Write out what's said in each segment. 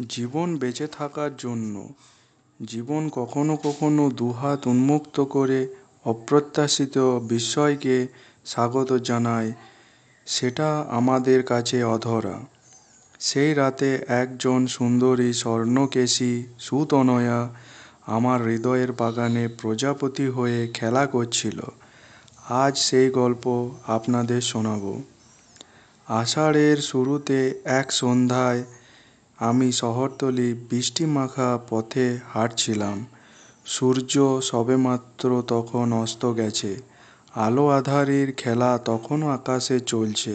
জীবন বেঁচে থাকার জন্য জীবন কখনো কখনো দুহাত উন্মুক্ত করে অপ্রত্যাশিত বিস্ময়কে স্বাগত জানায়, সেটা আমাদের কাছে অধরা। সেই রাতে একজন সুন্দরী স্বর্ণকেশী সুতনয়া আমার হৃদয়ের বাগানে প্রজাপতি হয়ে খেলা করছিল। আজ সেই গল্প আপনাদের শোনাবো। আষাঢ়ের শুরুতে এক সন্ধ্যায় আমি শহরতলি বৃষ্টিমাখা পথে হাঁটছিলাম। সূর্য সবেমাত্র তখন অস্ত গেছে। আলো আঁধারির খেলা তখনও আকাশে চলছে।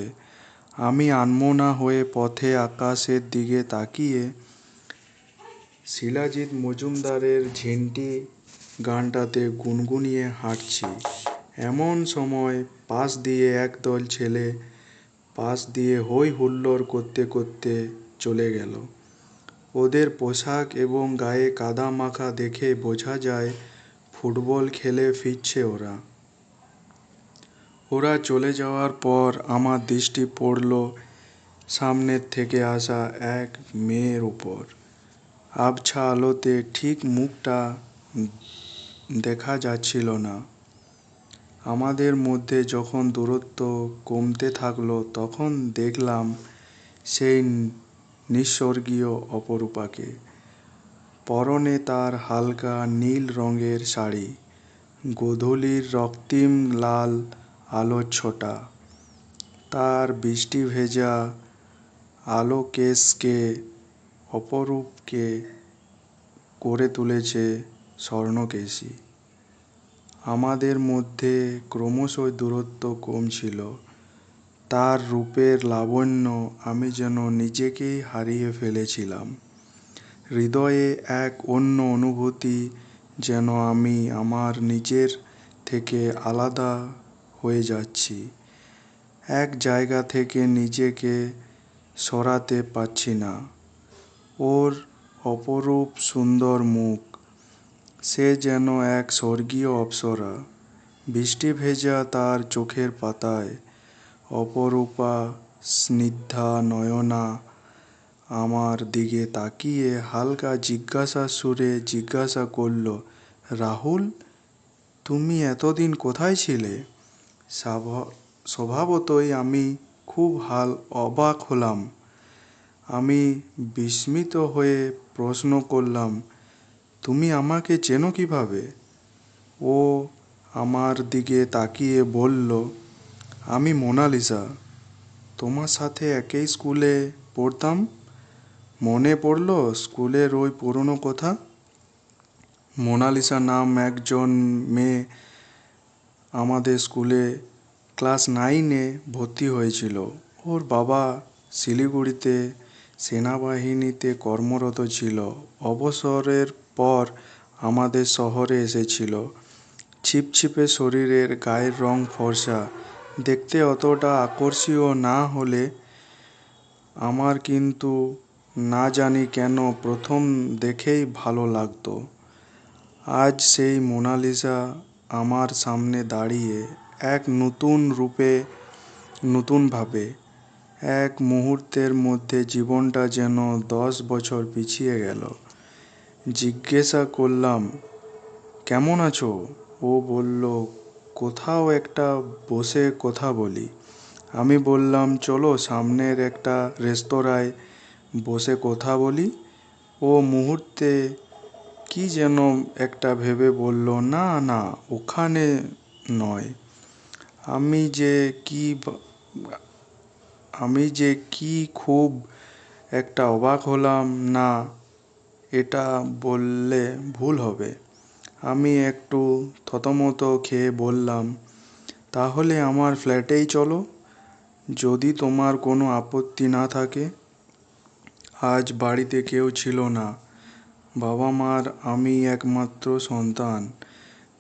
আমি আনমনা হয়ে পথে আকাশের দিকে তাকিয়ে শিলাজিৎ মজুমদারের ঝিন্টি গানটাতে গুনগুনিয়ে হাঁটছি। এমন সময় পাশ দিয়ে একদল ছেলে পাশ দিয়ে হই হুল্লোড় করতে করতে চলে গেল। ওদের পোশাক এবং গায়ে কাদা মাখা দেখে বোঝা যায় ফুটবল খেলে ফিরছে ওরা। ওরা চলে যাওয়ার পর আমার দৃষ্টি পড়ল সামনের থেকে আসা এক মেয়ের উপর। আবছা আলোতে ঠিক মুখটা দেখা যাচ্ছিল না। আমাদের মধ্যে যখন দূরত্ব কমতে থাকলো তখন দেখলাম সেই নিঃস্বর্গীয় অপরূপাকে। পরনে তার হালকা নীল রঙের শাড়ি, গোধূলির রক্তিম লাল আলোর ছোটা তার বৃষ্টি ভেজা আলোকেশকে অপরূপকে করে তুলেছে স্বর্ণকেশী। আমাদের মধ্যে ক্রমশই দূরত্ব কমছিল। তার রূপের লাবণ্য আমি যেন নিজেকেই হারিয়ে ফেলেছিলাম। হৃদয়ে এক অন্য অনুভূতি, যেন আমি আমার নিজের থেকে আলাদা হয়ে যাচ্ছি। এক জায়গা থেকে নিজেকে সরাতে পারছি না। ওর অপরূপ সুন্দর মুখ, সে যেন এক স্বর্গীয় অপ্সরা। বৃষ্টি ভেজা তার চোখের পাতায় অপরূপা স্নিগ্ধা নয়না আমার দিকে তাকিয়ে হালকা জিজ্ঞাসার সুরে জিজ্ঞাসা করল, রাহুল, তুমি এতদিন কোথায় ছিলে? স্বভাবতই আমি খুব অবাক হলাম। আমি বিস্মিত হয়ে প্রশ্ন করলাম, তুমি আমাকে চেনো কিভাবে? ও আমার দিকে তাকিয়ে বলল, আমি মোনালিসা। তোমার সাথে একই স্কুলে পড়তাম। মনে পড়ল স্কুলের ওই পুরনো কথা। মোনালিসা নাম একজন মেয়ে আমাদের স্কুলে ক্লাস 9-এ ভর্তি হয়েছিল। ওর বাবা শিলিগুড়িতে সেনাবাহিনীতে কর্মরত ছিল। অবসরের পর আমাদের শহরে এসেছিল। ছিপছিপে শরীরের, গায়ের রং ফর্সা, দেখতে অতটা আকর্ষণীয় না হলে আমার কিন্তু না জানি কেন প্রথম দেখেই ভালো লাগতো। আজ সেই মোনালিসা আমার সামনে দাঁড়িয়ে এক নতুন রূপে, নতুনভাবে। এক মুহূর্তের মধ্যে জীবনটা যেন 10 বছর পিছিয়ে গেল। জিজ্ঞাসা করলাম, কেমন আছো? ও বলল, কোথাও একটা বসে কথা বলি। আমি বললাম, চলো সামনের একটা রেস্তোরাঁয় বসে কথা বলি। ও মুহূর্তে কি যেন একটা ভেবে বলল, না না, ওখানে নয়। আমি যে কি খুব একটা অবাক হলাম। না, এটা বললে ভুল হবে। আমি একটু থতমত খেয়ে বললাম, তাহলে আমার ফ্ল্যাটেই চলো, যদি তোমার কোনো আপত্তি না থাকে। আজ বাড়িতে কেউ ছিল না। বাবা মার আমি একমাত্র সন্তান।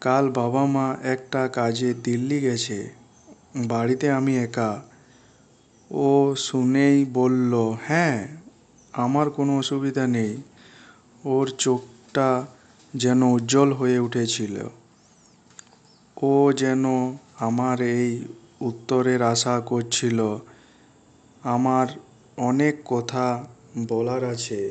কাল বাবা মা একটা কাজে দিল্লি গেছে। বাড়িতে আমি একা। ও শুনেই বলল, হ্যাঁ, আমার কোনো অসুবিধা নেই। ওর চোখটা যেন উজ্জ্বল হয়ে উঠেছিল। ও যেন আমার এই উত্তরের আশা করছিল। আমার অনেক কথা বলার আছে।